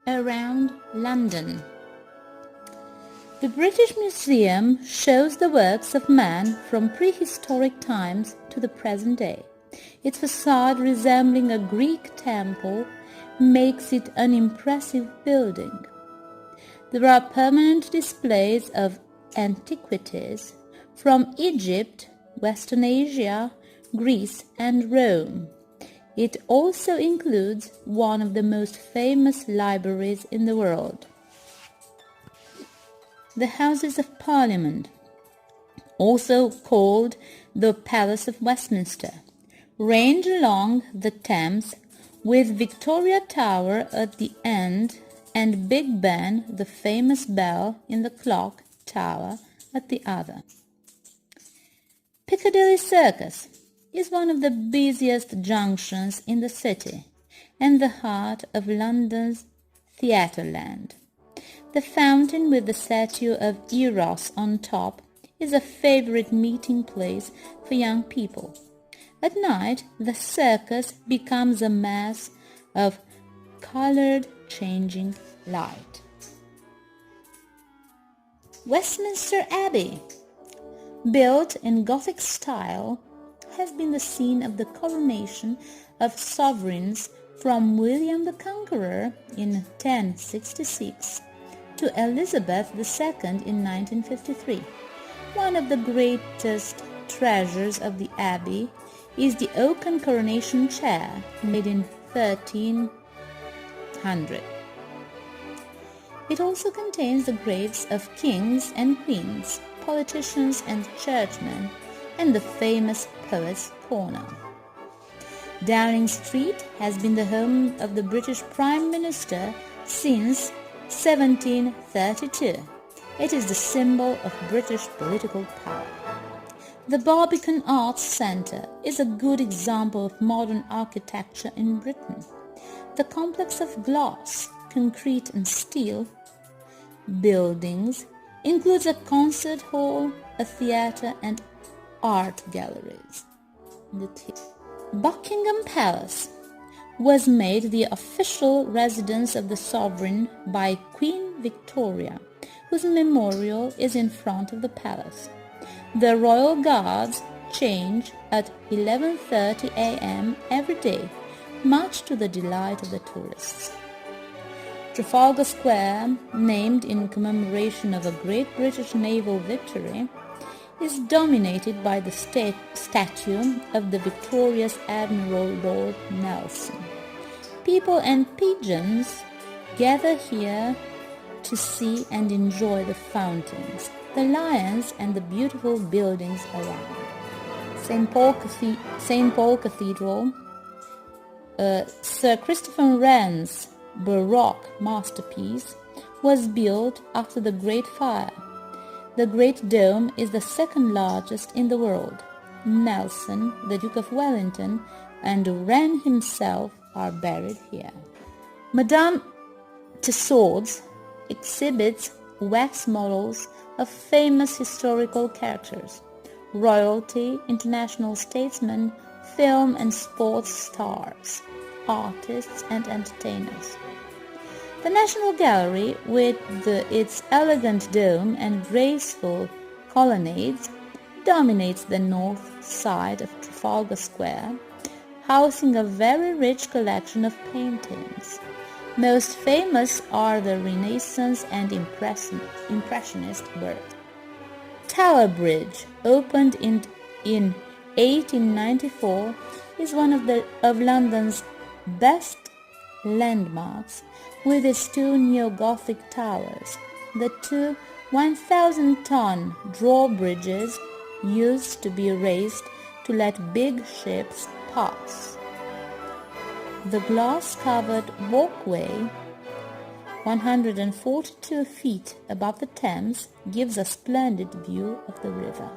Around London. The British Museum shows the works of man from prehistoric times to the present day. Its facade, resembling a Greek temple, makes it an impressive building. There are permanent displays of antiquities from Egypt, Western Asia, Greece, and Rome. It also includes one of the most famous libraries in the world. The Houses of Parliament, also called the Palace of Westminster, range along the Thames, with Victoria Tower at the end and Big Ben, the famous bell in the clock tower, at the other. Piccadilly Circus is one of the busiest junctions in the city and the heart of London's theatreland. The fountain with the statue of Eros on top is a favorite meeting place for young people. At night, the circus becomes a mass of colored changing light. Westminster Abbey, built in Gothic style, has been the scene of the coronation of sovereigns from William the Conqueror in 1066 to Elizabeth II in 1953. One of the greatest treasures of the abbey is the oaken coronation chair made in 1300. It also contains the graves of kings and queens, politicians and churchmen, and the famous Poets' Corner. Downing Street has been the home of the British Prime Minister since 1732. It is the symbol of British political power. The Barbican Arts Centre is a good example of modern architecture in Britain. The complex of glass, concrete and steel buildings includes a concert hall, a theatre and art galleries. Buckingham Palace was made the official residence of the sovereign by Queen Victoria, whose memorial is in front of the palace. The Royal Guards change at 11:30 a.m. every day, much to the delight of the tourists. Trafalgar Square, named in commemoration of a great British naval victory, is dominated by the statue of the victorious Admiral Lord Nelson. People and pigeons gather here to see and enjoy the fountains, the lions and the beautiful buildings around. St. Paul Cathedral, Sir Christopher Wren's Baroque masterpiece, was built after the Great Fire. The Great Dome is the second largest in the world. Nelson, the Duke of Wellington, and Wren himself are buried here. Madame Tussauds exhibits wax models of famous historical characters, royalty, international statesmen, film and sports stars, artists and entertainers. The National Gallery, with its elegant dome and graceful colonnades, dominates the north side of Trafalgar Square, housing a very rich collection of paintings. Most famous are the Renaissance and Impressionist works. Tower Bridge, opened in 1894, is one of London's best landmarks, with its two neo-Gothic towers. The two 1,000-ton drawbridges used to be raised to let big ships pass. The glass-covered walkway, 142 feet above the Thames, gives a splendid view of the river.